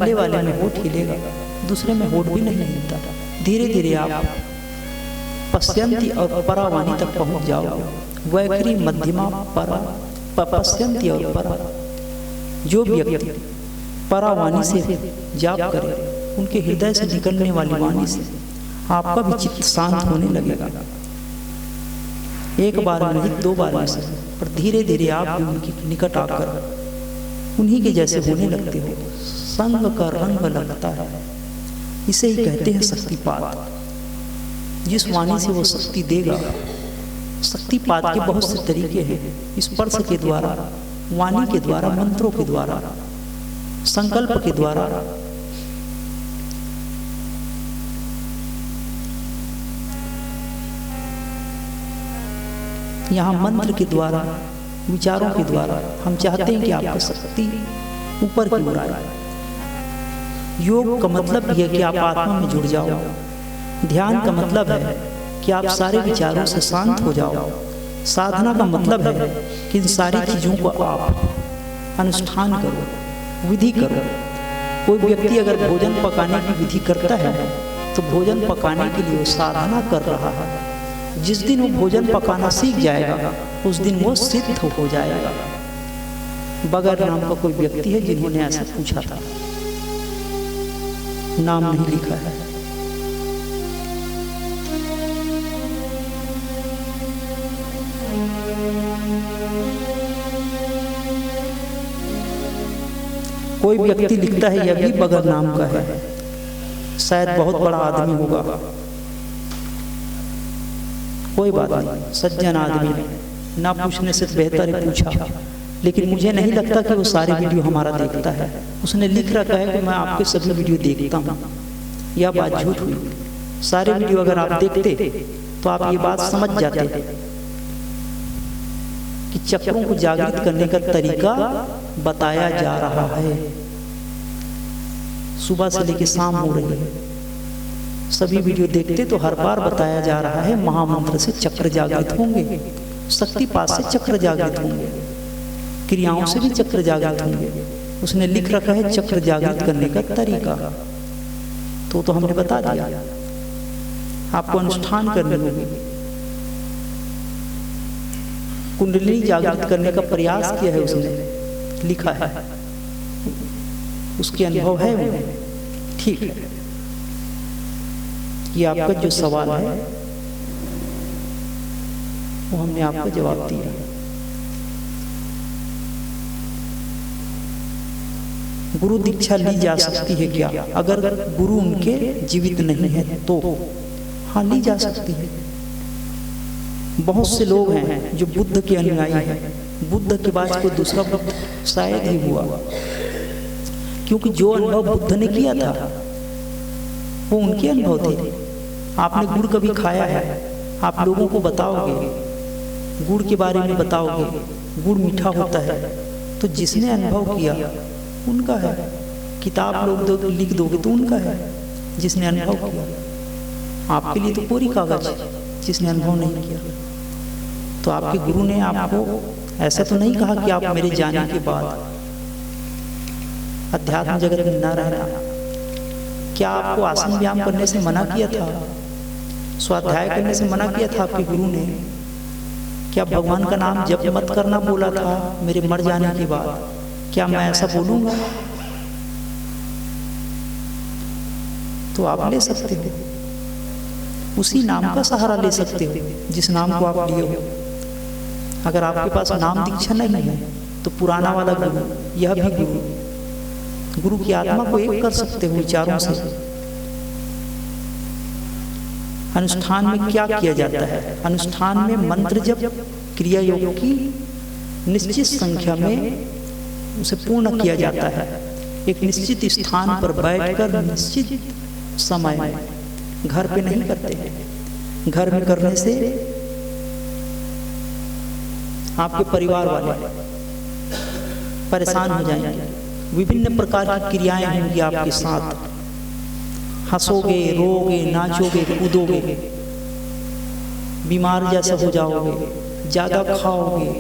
पहले वाले में होठ हिलेगा, दूसरे में होठ भी नहीं हिलता। धीरे धीरे आप पश्यंती और परावाणी तक पहुंच जाओगे। वैखरी मध्यमा परा पश्यंती और परा। जो व्यक्ति परावाणी से जाप करे, उनके हृदय से निकलने वाली वाणी से आपका भी चित्त शांत होने लगेगा। एक बार में नहीं, 2 बार में से, पर धीरे धीरे आप भी उनके निकट आकर उन्हीं के जैसे होने लगते हो। संग का रंग लगता है, इसे ही कहते हैं शक्तिपात। जिस वाणी से वो शक्ति देगा, शक्तिपात के बहुत से तरीके हैं। स्पर्श के द्वारा, वाणी के द्वारा, मंत्रों के द्वारा, संकल्प के द्वारा। यहाँ मंत्र के द्वारा, विचारों के द्वारा हम चाहते हैं कि आपकी शक्ति ऊपर की ओर आए। योग का मतलब यह है कि आप आत्मा में जुड़ जाओ। ध्यान का मतलब है कि आप सारे विचारों से शांत हो जाओ। साधना का मतलब है कि इन सारी चीज़ों को आप अनुष्ठान करो, विधि करो। कोई व्यक्ति अगर भोजन पकाने की विधि करता है तो भोजन पकाने के लिए वो साधना कर रहा है। जिस दिन वो भोजन पकाना सीख जाएगा, उस दिन वो सिद्ध हो जाएगा। बगर नाम का कोई व्यक्ति है जिन्होंने ऐसा पूछा था, नाम नहीं लिखा है। कोई व्यक्ति लिखता है, यह भी बगर नाम का है, शायद बहुत बड़ा आदमी होगा। कोई बात नहीं, सज्जन आदमी है, ना पूछने से बेहतर है पूछा। लेकिन मुझे नहीं लगता कि वो सारी वीडियो हमारा देखता है। उसने लिख रखा है कि मैं आपके सभी वीडियो देखता हूँ। यह बात झूठ हुई। सारे वीडियो अगर आप देखते तो आप ये बात समझ जाते कि चक्रों को जागृत करने का तरीका बताया जा रहा है। सुबह से लेकर शाम हो रही है, सभी वीडियो देखते तो हर बार बताया जा रहा है महामंत्र से चक्र जागृत होंगे, शक्तिपात से चक्र जागृत होंगे, क्रियाओं से भी चक्र जागृत होंगे। उसने लिख रखा है चक्र जागृत करने का तरीका, तो हमने बता दिया। आपको अनुष्ठान करनी होगी। कुंडली जागृत करने का प्रयास किया है, उसने लिखा है, उसके अनुभव है उन्हें। ठीक है, ये आपका जो सवाल है वो हमने आपको जवाब दिया। गुरु दीक्षा ली जा सकती है क्या? अगर गुरु उनके जीवित नहीं है तो हाँ, ली जा सकती है। बहुत से लोग हैं जो बुद्ध के अनुयायी हैं। बुद्ध के बाद कोई दूसरा बुद्ध शायद ही हुआ, क्योंकि जो अनुभव बुद्ध ने किया था वो उनके अनुभव थे। आपने गुड़ कभी खाया है? आप लोगों को बताओगे, गुड़ के बारे में बताओगे, गुड़ मीठा होता है, तो जिसने अनुभव किया उनका है। किताब लोग लिख दोगे तो उनका है, जिसने अनुभव किया। आपके लिए तो पूरी कागज, जिसने अनुभव नहीं किया। तो आपके गुरु ने आपको ऐसा तो नहीं कहा कि आप मेरे जाने के बाद अध्यात्म जगत में न रहना। क्या आपको आसन व्यायाम करने से मना किया था? स्वाध्याय करने से मना किया था आपके गुरु ने? क्या भगवान का नाम जप मत करना बोला था मेरे मर जाने के बाद? क्या मैं ऐसा बोलूंगा? तो आप ले सकते हो, उसी नाम का सहारा ले सकते हो जिस नाम को आप लिए हो। अगर आपके पास नाम दीक्षा नहीं है तो पुराना वाला गुरु, यह भी गुरु, गुरु की आत्मा को एक कर सकते हो विचारों से। अनुष्ठान में क्या किया जाता है? अनुष्ठान में मंत्र जप, क्रिया योग की निश्चित संख्या में उसे पूर्ण किया जाता है। एक निश्चित स्थान पर बैठकर निश्चित समय में, घर पे नहीं करते हैं। घर में करने से आपके परिवार वाले परेशान हो जाएंगे। विभिन्न प्रकार की क्रियाएं होंगी आपके साथ। हंसोगे, रोओगे, नाचोगे, कूदोगे, बीमार जैसा हो जाओगे, ज़्यादा खाओगे,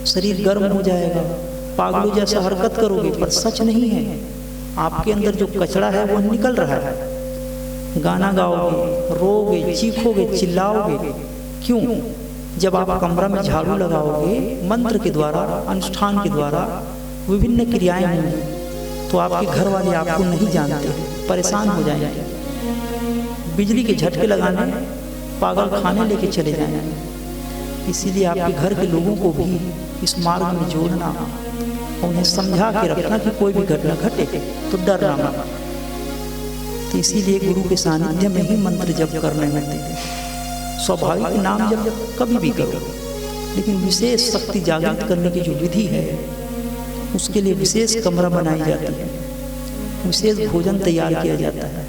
शरीर गर्म हो जाएगा, पागलों जैसा हरकत करोगे, पर सच नहीं है। आपके अंदर जो कचरा है वो निकल रहा है। गाना गाओगे, रोओगे, चीखोगे, चिल्लाओगे, क्यों? जब आप कमरा में झाड़ू लगाओगे, मंत्र के द्वारा, अनुष्ठान के द्वारा विभिन्न क्रियाएं होंगी, तो आपके घर वाले आपको नहीं जानते, परेशान हो जाएंगे, बिजली के झटके लगाने, पागल खाने लेके चले जाएंगे। इसीलिए आपके घर के लोगों को भी इस मार्ग में जोड़ना, उन्हें समझा के रखना कि कोई भी घटना घटे तो डरना मत। तो इसीलिए गुरु के सानिध्य में ही मंत्र जप करने होते हैं। स्वाभाविक नाम जप कभी भी करो, लेकिन विशेष शक्ति जागृत करने की जो विधि है, उसके लिए विशेष कमरा बनाई जाती है, विशेष भोजन तैयार किया जाता है,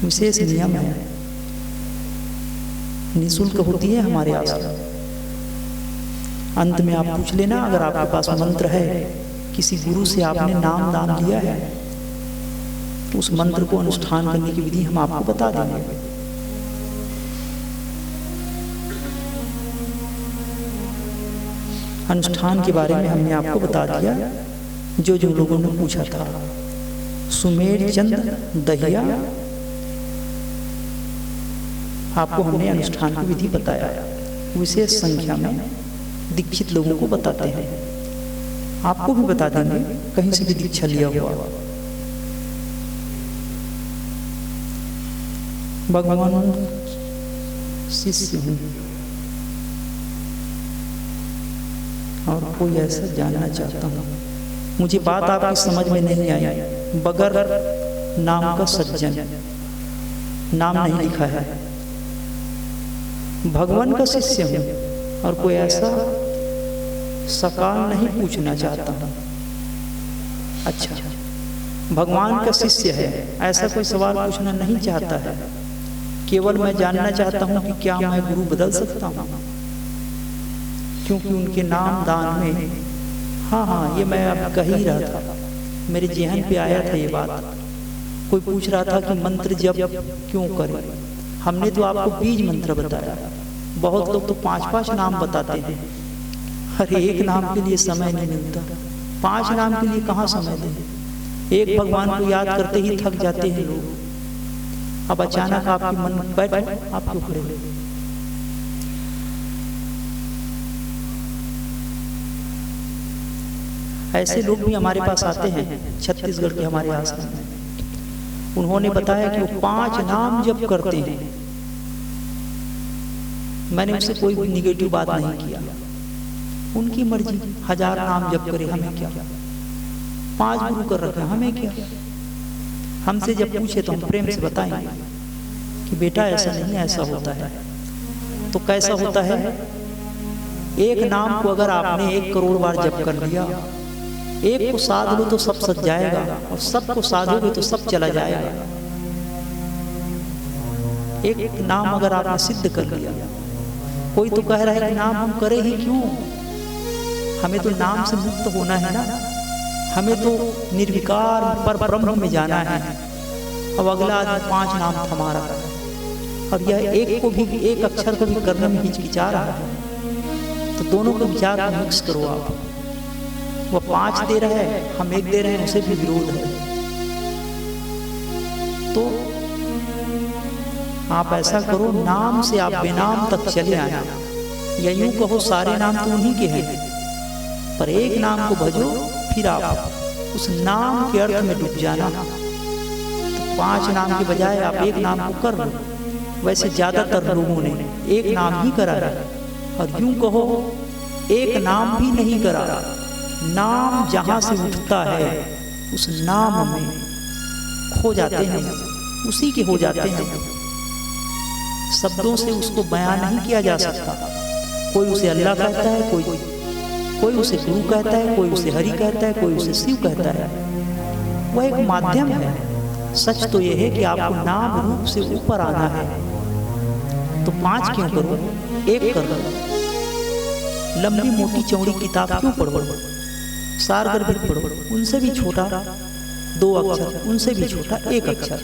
विशेष नियम है, निःशुल्क होती है हमारे आश्रम। अंत में आप पूछ लेना, अगर आपके पास मंत्र है, किसी गुरु से आपने नाम दान लिया है, तो उस मंत्र को अनुष्ठान करने की विधि हम आपको बता देंगे। अनुष्ठान के बारे में हमने आपको बता दिया, जो जो लोगों ने पूछा था। सुमेर चंद दहिया, आपको हमने अनुष्ठान की विधि बताया। विशेष संख्या में दीक्षित लोगों को बताते हैं, आपको भी बता देंगे कहीं से भी दीक्षा लिया हुआ। भगवान शिष्य हूँ और कोई ऐसा जानना चाहता हूँ, मुझे बात आपकी समझ में नहीं आई। बगैर नाम का सज्जन, नाम नहीं लिखा है, भगवान का शिष्य हूँ और कोई ऐसा सकाल नहीं पूछना चाहता हूँ। अच्छा, भगवान का शिष्य है, ऐसा कोई सवाल पूछना नहीं चाहता है, केवल मैं जानना चाहता हूँ कि क्या मैं गुरु बदल सकता हूँ, क्योंकि उनके नाम दान में, हाँ, ये मैं अब कह ही रहा था, मेरे जहन पे आया था ये बात। कोई पूछ रहा था कि मंत्र जप क्यों करें, हमने तो आपको बीज मंत्र बताया। बहुत लोग तो 5-5 नाम बताते हैं, हर एक नाम के लिए समय नहीं मिलता, 5 नाम के लिए कहाँ समय दें। एक भगवान को याद करते ही थक जाते हैं लोग। अब अचानक आपके मन में बैठ, आप क्यों खड़े हो? ऐसे लोग भी हमारे पास आते हैं, छत्तीसगढ़ के हमारे आश्रम में। उन्होंने बताया कि वो 5 नाम जप करते हैं। मैंने उनसे कोई भी निगेटिव बात नहीं किया, उनकी मर्जी, 1000 नाम जप करे, हमें क्या? 5 गुरु कर रखे, हमें क्या? हमसे जब पूछे तो हम प्रेम से बताएंगे कि बेटा ऐसा नहीं, ऐसा होता है। तो कैसा होता है? एक नाम को अगर आपने 1 करोड़ बार जप कर लिया, एक को साध लो तो सब सज जाएगा, और सबको साधोगे तो सब चला जाएगा। एक नाम अगर आपने सिद्ध कर लिया, कोई तो कह रहा है कि नाम हम करे ही क्यों, हमें तो नाम से मुक्त होना है ना, हमें तो निर्विकार पर ब्रह्म में जाना है। अब अगला आदमी 5 नाम थमा रहा है और यह एक को भी, एक अक्षर को भी करने में हिचकिचा रहा है। तो दोनों को विचार को मिक्स करो आप। वो 5 दे रहे हैं, हम 1 दे रहे हैं, उसे भी विरोध है। तो आप ऐसा करो, नाम से आप बेनाम तक चले आना, या यूं कहो सारे नाम तो उन्हीं के हैं, पर एक नाम को भजो, फिर आप उस नाम के अर्थ में डूब जाना। तो 5 नाम के बजाय आप 1 नाम को कर लो। वैसे ज्यादातर लोगों ने 1 नाम ही करा है, और यूं कहो 1 नाम भी नहीं करा। नाम जहां से उठता है उस नाम में खो जाते हैं, उसी के हो जाते हैं। शब्दों से उसको बयान नहीं किया जा सकता। कोई उसे अल्लाह कहता है, कोई उसे गुरु कहता है, कोई उसे हरि कहता है, कोई उसे शिव कहता है। वह एक माध्यम है। सच तो यह है कि आपको नाम रूप से ऊपर आना है। तो 5 क्यों करो, 1 कर लो। लंबी मोटी चौड़ी किताब क्यों पढ़ो, सारगर भी पढ़ो, उनसे भी छोटा 2 अक्षर, उनसे भी छोटा 1 अक्षर।